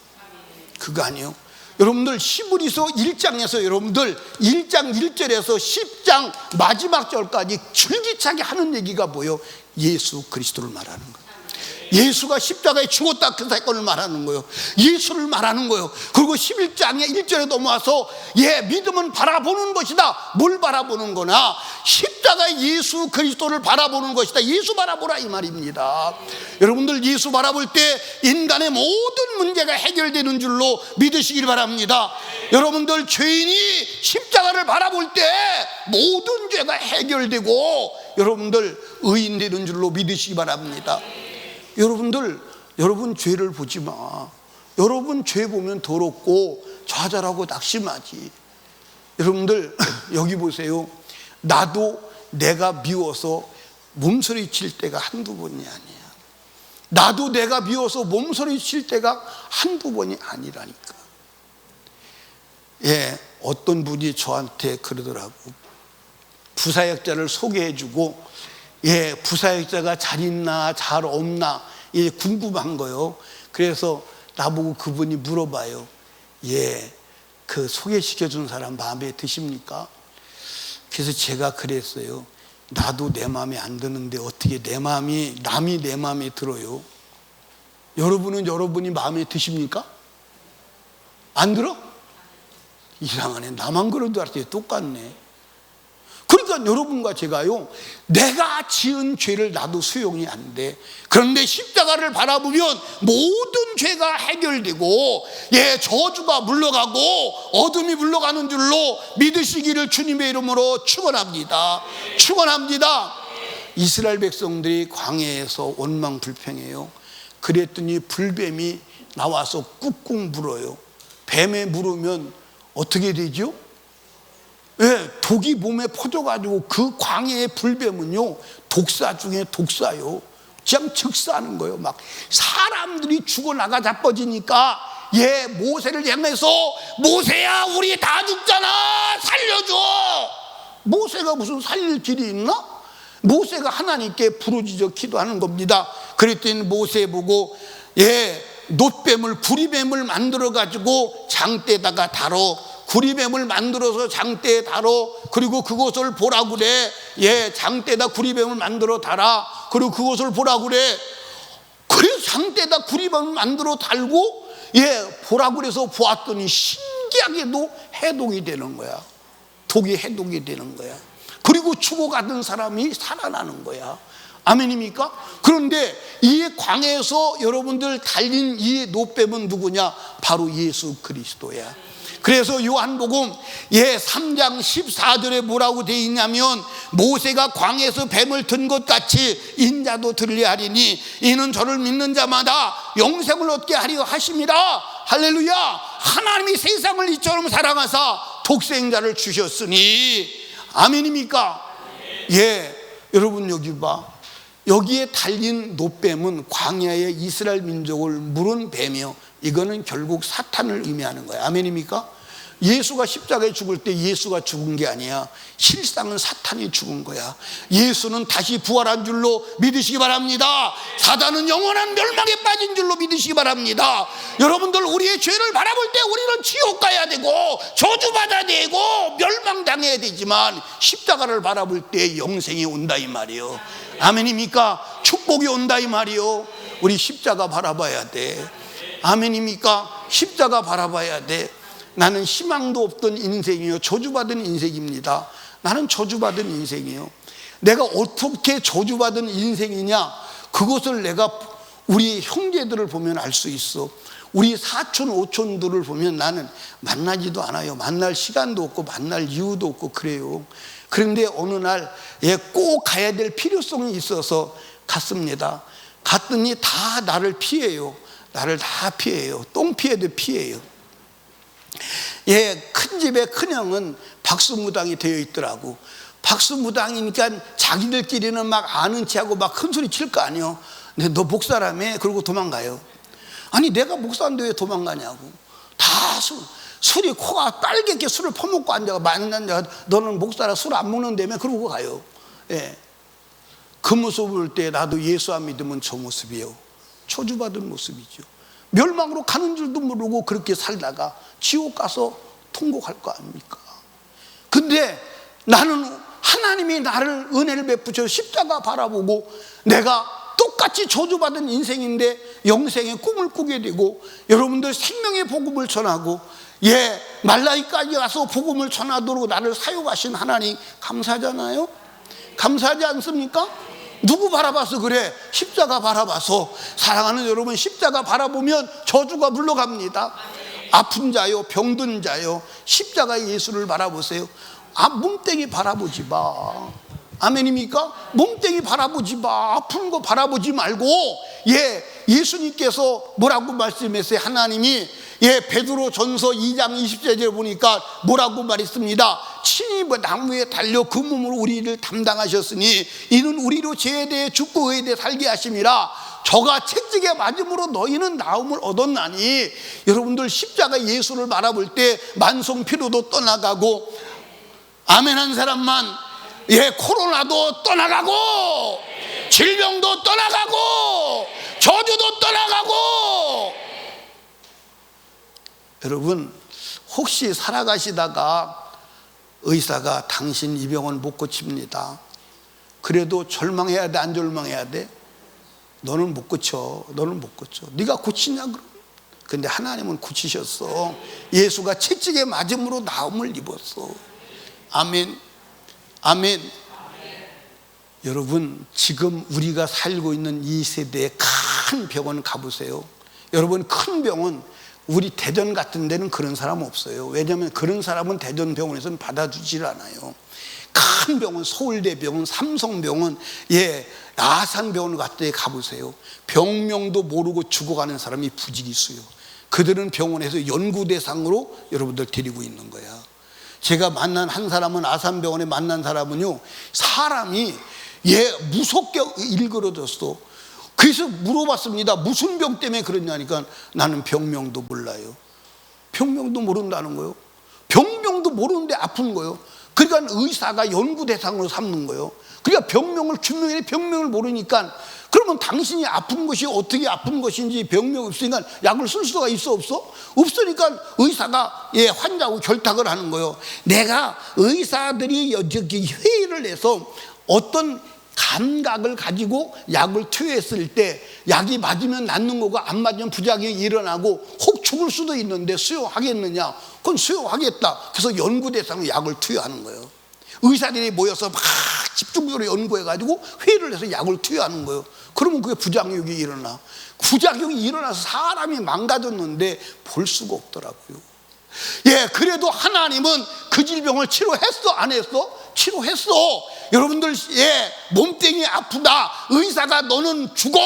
그거 아니에요. 여러분들 히브리서 1장에서 여러분들 1장 1절에서 10장 마지막 절까지 줄기차게 하는 얘기가 뭐예요? 예수 그리스도를 말하는 거예요. 예수가 십자가에 죽었다, 그 사건을 말하는 거예요. 예수를 말하는 거예요. 그리고 11장에 1절에 넘어와서 예, 믿음은 바라보는 것이다. 뭘 바라보는 거나? 십자가의 예수 그리스도를 바라보는 것이다. 예수 바라보라 이 말입니다. 여러분들 예수 바라볼 때 인간의 모든 문제가 해결되는 줄로 믿으시길 바랍니다. 여러분들 죄인이 십자가를 바라볼 때 모든 죄가 해결되고 여러분들 의인 되는 줄로 믿으시기 바랍니다. 여러분 죄를 보지 마. 여러분 죄 보면 더럽고 좌절하고 낙심하지. 여러분들 여기 보세요. 나도 내가 미워서 몸서리 칠 때가 한두 번이 아니야. 나도 내가 미워서 몸서리 칠 때가 한두 번이 아니라니까. 예, 어떤 분이 저한테 그러더라고. 부사역자를 소개해주고 예, 부사역자가 잘 있나 잘 없나 예, 궁금한 거요. 그래서 나보고 그분이 물어봐요. 예, 그 소개시켜준 사람 마음에 드십니까? 그래서 제가 그랬어요. 나도 내 마음에 안 드는데 어떻게 남이 내 마음에 들어요? 여러분은 여러분이 마음에 드십니까? 안 들어? 이상하네. 나만 그런 줄 알았더니 똑같네. 그러니까 여러분과 제가요, 내가 지은 죄를 나도 수용이 안 돼. 그런데 십자가를 바라보면 모든 죄가 해결되고 예, 저주가 물러가고 어둠이 물러가는 줄로 믿으시기를 주님의 이름으로 축원합니다. 축원합니다. 이스라엘 백성들이 광야에서 원망불평해요. 그랬더니 불뱀이 나와서 꾹꾹 물어요. 뱀에 물으면 어떻게 되죠? 예, 독이 몸에 퍼져가지고 그 광야의 불뱀은요, 독사 중에 독사요. 그냥 즉사하는 거예요. 막 사람들이 죽어나가 자빠지니까 예, 모세를 향해서 모세야, 우리 다 죽잖아, 살려줘. 모세가 무슨 살릴 길이 있나? 모세가 하나님께 부르짖어 기도하는 겁니다. 그랬더니 모세 보고 예, 놋뱀을 구리뱀을 만들어 가지고 장대에다가 달어. 구리뱀을 만들어서 장대에 달어. 그리고 그것을 보라 그래. 예, 장대에다 구리뱀을 만들어 달아. 그리고 그것을 보라 그래. 그래서 장대에다 구리뱀을 만들어 달고 예, 보라 그래서 보았더니 신기하게도 해독이 되는 거야. 독이 해독이 되는 거야. 그리고 죽어가던 사람이 살아나는 거야. 아멘입니까? 그런데 이 광야에서 여러분들 달린 이 놋뱀은 누구냐? 바로 예수 그리스도야. 그래서 요한복음 3장 14절에 뭐라고 되어 있냐면 모세가 광야에서 뱀을 든 것 같이 인자도 들으려 하리니 이는 저를 믿는 자마다 영생을 얻게 하려 하심이라. 할렐루야. 하나님이 세상을 이처럼 사랑하사 독생자를 주셨으니. 아멘입니까? 예, 여러분 여기 봐. 여기에 달린 놋뱀은 광야의 이스라엘 민족을 물은 뱀이요, 이거는 결국 사탄을 의미하는 거예요. 아멘입니까? 예수가 십자가에 죽을 때 예수가 죽은 게 아니야. 실상은 사탄이 죽은 거야. 예수는 다시 부활한 줄로 믿으시기 바랍니다. 사단은 영원한 멸망에 빠진 줄로 믿으시기 바랍니다. 여러분들, 우리의 죄를 바라볼 때 우리는 지옥 가야 되고 저주받아야 되고 멸망당해야 되지만, 십자가를 바라볼 때 영생이 온다 이 말이요. 아멘입니까? 축복이 온다 이 말이요. 우리 십자가 바라봐야 돼. 아멘입니까? 십자가 바라봐야 돼. 나는 희망도 없던 인생이요, 저주받은 인생입니다. 나는 저주받은 인생이요. 내가 어떻게 저주받은 인생이냐, 그것을 내가 우리 형제들을 보면 알 수 있어. 우리 사촌 오촌들을 보면 나는 만나지도 않아요. 만날 시간도 없고 만날 이유도 없고 그래요. 그런데 어느 날 꼭 가야 될 필요성이 있어서 갔습니다. 갔더니 다 나를 피해요. 나를 다 피해요. 똥 피해도 피해요. 큰 집에 큰형은 박수무당이 되어 있더라고. 박수무당이니까 자기들끼리는 막 아는 체하고 막 큰 소리 칠 거 아니요. 근데 너 목사라며? 그러고 도망가요. 아니, 내가 목사인데 왜 도망가냐고. 다 술이 코가 빨갛게 술을 퍼먹고 앉아가 만났냐. 너는 목사라 술 안 먹는다며? 그러고 가요. 그 모습을 볼 때 나도 예수 안 믿으면 저 모습이에요. 저주받은 모습이죠. 멸망으로 가는 줄도 모르고 그렇게 살다가 지옥 가서 통곡할 거 아닙니까? 근데 나는 하나님이 나를 은혜를 베푸셔 십자가 바라보고 내가 똑같이 저주받은 인생인데 영생의 꿈을 꾸게 되고, 여러분들 생명의 복음을 전하고 말라기까지 가서 복음을 전하도록 나를 사용하신 하나님 감사하잖아요. 감사하지 않습니까? 누구 바라봐서 그래? 십자가 바라봐서. 사랑하는 여러분, 십자가 바라보면 저주가 물러갑니다. 아픈 자요, 병든 자요, 십자가의 예수를 바라보세요. 몸뚱이 바라보지 마. 아멘입니까? 몸뚱이 바라보지 마. 아픈 거 바라보지 말고, 예수님께서 뭐라고 말씀했어요? 하나님이 베드로 전서 2장 20절에 보니까 뭐라고 말했습니다. 친히 나무에 달려 그 몸으로 우리를 담당하셨으니 이는 우리로 죄에 대해 죽고 의에 대해 살게 하심이라. 저가 채찍에 맞음으로 너희는 나음을 얻었나니. 여러분들, 십자가 예수를 바라볼 때 만성 피로도 떠나가고, 아멘 한 사람만, 코로나도 떠나가고, 질병도 떠나가고, 저주도 떠나가고. 여러분, 혹시 살아가시다가 의사가 당신 이 병은 못 고칩니다. 그래도 절망해야 돼, 안 절망해야 돼? 너는 못 고쳐. 너는 못 고쳐. 네가 고치냐 그럼? 근데 하나님은 고치셨어. 예수가 채찍에 맞음으로 나음을 입었어. 아멘. 아멘. 여러분, 지금 우리가 살고 있는 이 세대의 큰 병원 가보세요. 여러분, 큰 병원, 우리 대전 같은 데는 그런 사람 없어요. 왜냐하면 그런 사람은 대전 병원에서는 받아주질 않아요. 큰 병원, 서울대병원, 삼성병원, 아산병원 같은 데 가보세요. 병명도 모르고 죽어가는 사람이 부지기수요. 그들은 병원에서 연구 대상으로 여러분들 데리고 있는 거야. 제가 만난 한 사람은, 아산병원에 만난 사람은요, 사람이 무섭게 일그러졌어. 그래서 물어봤습니다. 무슨 병 때문에 그러냐니까 나는 병명도 몰라요. 병명도 모른다는 거예요. 병명도 모르는데 아픈 거예요. 그러니까 의사가 연구 대상으로 삼는 거예요. 그러니까 병명을, 주명의 병명을 모르니까, 그러면 당신이 아픈 것이 어떻게 아픈 것인지 병명이 없으니까 약을 쓸 수가 있어 없어? 없으니까 의사가 환자하고 결탁을 하는 거예요. 내가 의사들이 회의를 해서 어떤 감각을 가지고 약을 투여했을 때 약이 맞으면 낫는 거고 안 맞으면 부작용이 일어나고 혹 죽을 수도 있는데 수용하겠느냐? 그건 수용하겠다. 그래서 연구 대상으로 약을 투여하는 거예요. 의사들이 모여서 막 집중적으로 연구해가지고 회의를 해서 약을 투여하는 거예요. 그러면 그게 부작용이 일어나. 부작용이 일어나서 사람이 망가졌는데 볼 수가 없더라고요. 그래도 하나님은 그 질병을 치료했어, 안 했어? 치료했어. 여러분들, 몸뚱이 아프다, 의사가 너는 죽어,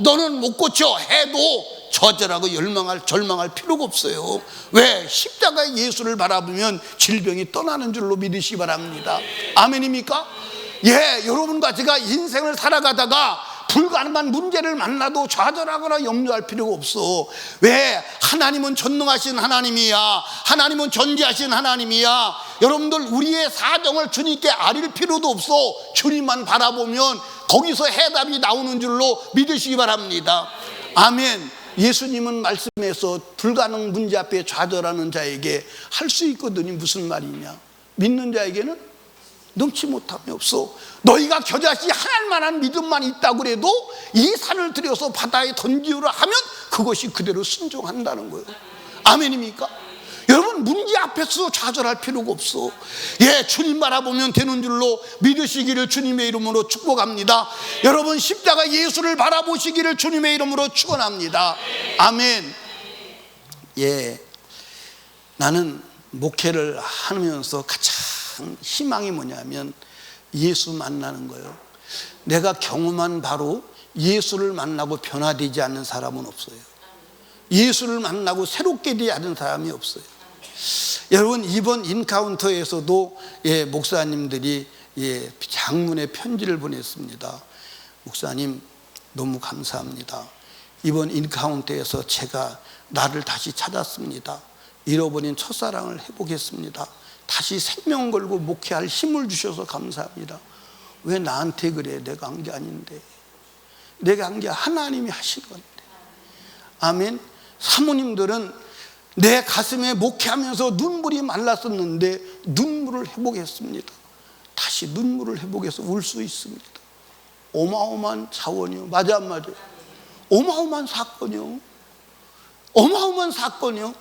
너는 못 고쳐 해도 저절하고 절망할 필요가 없어요. 왜? 십자가의 예수를 바라보면 질병이 떠나는 줄로 믿으시기 바랍니다. 아멘입니까? 여러분과 제가 인생을 살아가다가 불가능한 문제를 만나도 좌절하거나 염려할 필요가 없어. 왜? 하나님은 전능하신 하나님이야. 하나님은 전지하신 하나님이야. 여러분들 우리의 사정을 주님께 아릴 필요도 없어. 주님만 바라보면 거기서 해답이 나오는 줄로 믿으시기 바랍니다. 아멘. 예수님은 말씀에서 불가능 문제 앞에 좌절하는 자에게 할 수 있거든요. 무슨 말이냐? 믿는 자에게는 능치 못함이 없어. 너희가 겨자씨 하나일 만한 믿음만 있다고 그래도 이 산을 들여서 바다에 던지우라 하면 그것이 그대로 순종한다는 거예요. 아멘입니까? 여러분, 문제 앞에서 좌절할 필요가 없어. 예, 주님 바라보면 되는 줄로 믿으시기를 주님의 이름으로 축복합니다. 여러분, 십자가 예수를 바라보시기를 주님의 이름으로 축원합니다. 아멘. 예, 나는 목회를 하면서 가장 희망이 뭐냐면 예수 만나는 거예요. 내가 경험한 바로 예수를 만나고 변화되지 않는 사람은 없어요. 예수를 만나고 새롭게 되지 않은 사람이 없어요. 여러분, 이번 인카운터에서도 목사님들이 장문의 편지를 보냈습니다. 목사님, 너무 감사합니다. 이번 인카운터에서 제가 나를 다시 찾았습니다. 잃어버린 첫사랑을 해보겠습니다. 다시 생명 걸고 목회할 힘을 주셔서 감사합니다. 왜 나한테 그래? 내가 한 게 아닌데. 내가 한 게 하나님이 하신 건데. 아멘. 사모님들은 내 가슴에 목회하면서 눈물이 말랐었는데 눈물을 회복했습니다. 다시 눈물을 회복해서 울 수 있습니다. 어마어마한 자원이요. 맞아 안 맞아요? 어마어마한 사건이요. 어마어마한 사건이요.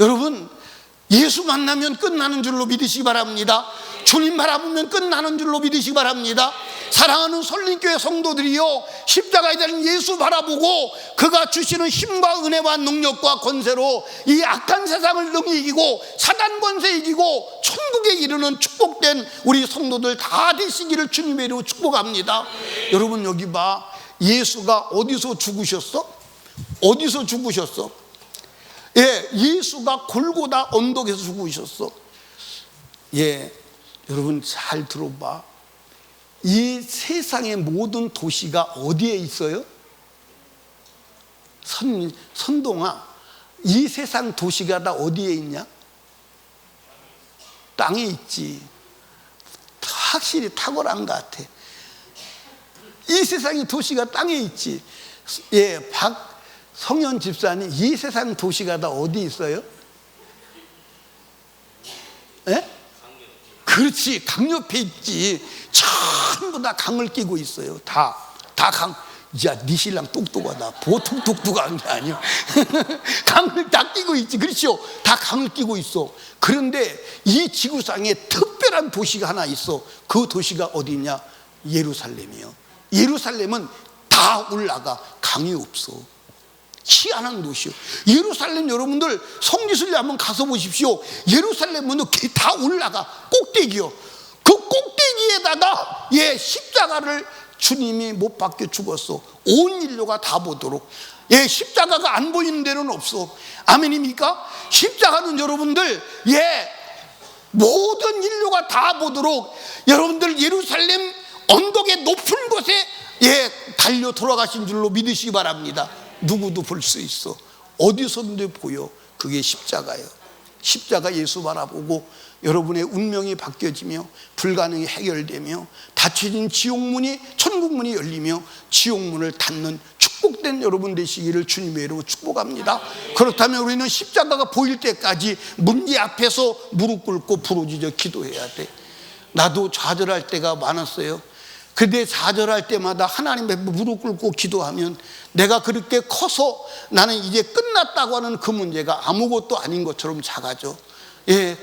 여러분, 예수 만나면 끝나는 줄로 믿으시기 바랍니다. 주님 바라보면 끝나는 줄로 믿으시기 바랍니다. 사랑하는 설린교회 성도들이요, 십자가에 대한 예수 바라보고 그가 주시는 힘과 은혜와 능력과 권세로 이 악한 세상을 능히 이기고 사단 권세 이기고 천국에 이르는 축복된 우리 성도들 다 되시기를 주님의 이름으로 축복합니다. 여러분, 여기 봐. 예수가 어디서 죽으셨어? 어디서 죽으셨어? 예, 예수가 골고다 언덕에서 죽으셨어. 예, 여러분 잘 들어봐. 이 세상의 모든 도시가 어디에 있어요? 선동아, 이 세상 도시가 다 어디에 있냐? 땅에 있지. 확실히 탁월한 것 같아. 이 세상의 도시가 땅에 있지. 예, 박성현 집사님, 이 세상 도시가 다 어디 있어요? 예? 그렇지, 강 옆에 있지. 전부 다 강을 끼고 있어요. 다 강. 야, 네 신랑 똑똑하다. 보통 똑똑한 게 아니야. 강을 다 끼고 있지. 그렇죠? 다 강을 끼고 있어. 그런데 이 지구상에 특별한 도시가 하나 있어. 그 도시가 어디냐? 예루살렘이요. 예루살렘은 다 올라가. 강이 없어. 희한한 도시요. 예루살렘, 여러분들 성지순례 한번 가서 보십시오. 예루살렘은 다 올라가. 꼭대기요. 그 꼭대기에다가 십자가를 주님이 못 박혀 죽었어. 온 인류가 다 보도록. 십자가가 안 보이는 데는 없어. 아멘입니까? 십자가는 여러분들 모든 인류가 다 보도록 여러분들 예루살렘 언덕의 높은 곳에 달려 돌아가신 줄로 믿으시기 바랍니다. 누구도 볼 수 있어. 어디서든지 보여. 그게 십자가예요. 십자가 예수 바라보고 여러분의 운명이 바뀌어지며 불가능이 해결되며 닫혀진 지옥문이 천국문이 열리며 지옥문을 닫는 축복된 여러분 되시기를 주님의 이름으로 축복합니다. 그렇다면 우리는 십자가가 보일 때까지 문제 앞에서 무릎 꿇고 부르짖어 기도해야 돼. 나도 좌절할 때가 많았어요. 근데 좌절할 때마다 하나님 앞에 무릎 꿇고 기도하면 내가 그렇게 커서 나는 이제 끝났다고 하는 그 문제가 아무것도 아닌 것처럼 작아져.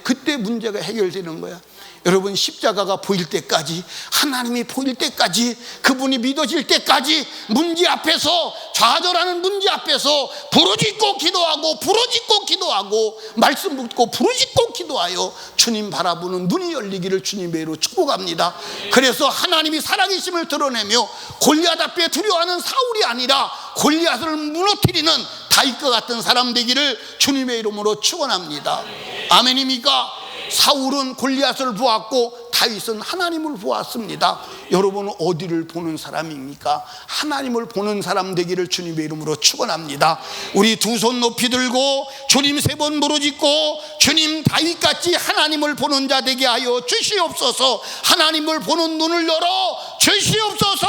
그때 문제가 해결되는 거야. 여러분, 십자가가 보일 때까지, 하나님이 보일 때까지, 그분이 믿어질 때까지 문제 앞에서, 좌절하는 문제 앞에서 부르짖고 기도하고 부르짖고 기도하고 말씀 붙고 부르짖고 기도하여 주님 바라보는 눈이 열리기를 주님의 이름으로 축복합니다. 그래서 하나님이 살아계심을 드러내며 골리앗 앞에 두려워하는 사울이 아니라 골리앗을 무너뜨리는 다윗과 같은 사람 되기를 주님의 이름으로 축원합니다. 아멘입니까? 사울은 골리앗을 보았고 다윗은 하나님을 보았습니다. 여러분은 어디를 보는 사람입니까? 하나님을 보는 사람 되기를 주님의 이름으로 축원합니다. 우리 두 손 높이 들고 주님 3번 부르짖고 주님 다윗같이 하나님을 보는 자 되게 하여 주시옵소서. 하나님을 보는 눈을 열어 주시옵소서.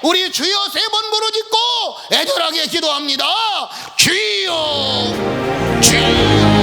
우리 주여 3번 부르짖고 애절하게 기도합니다. 주여 주여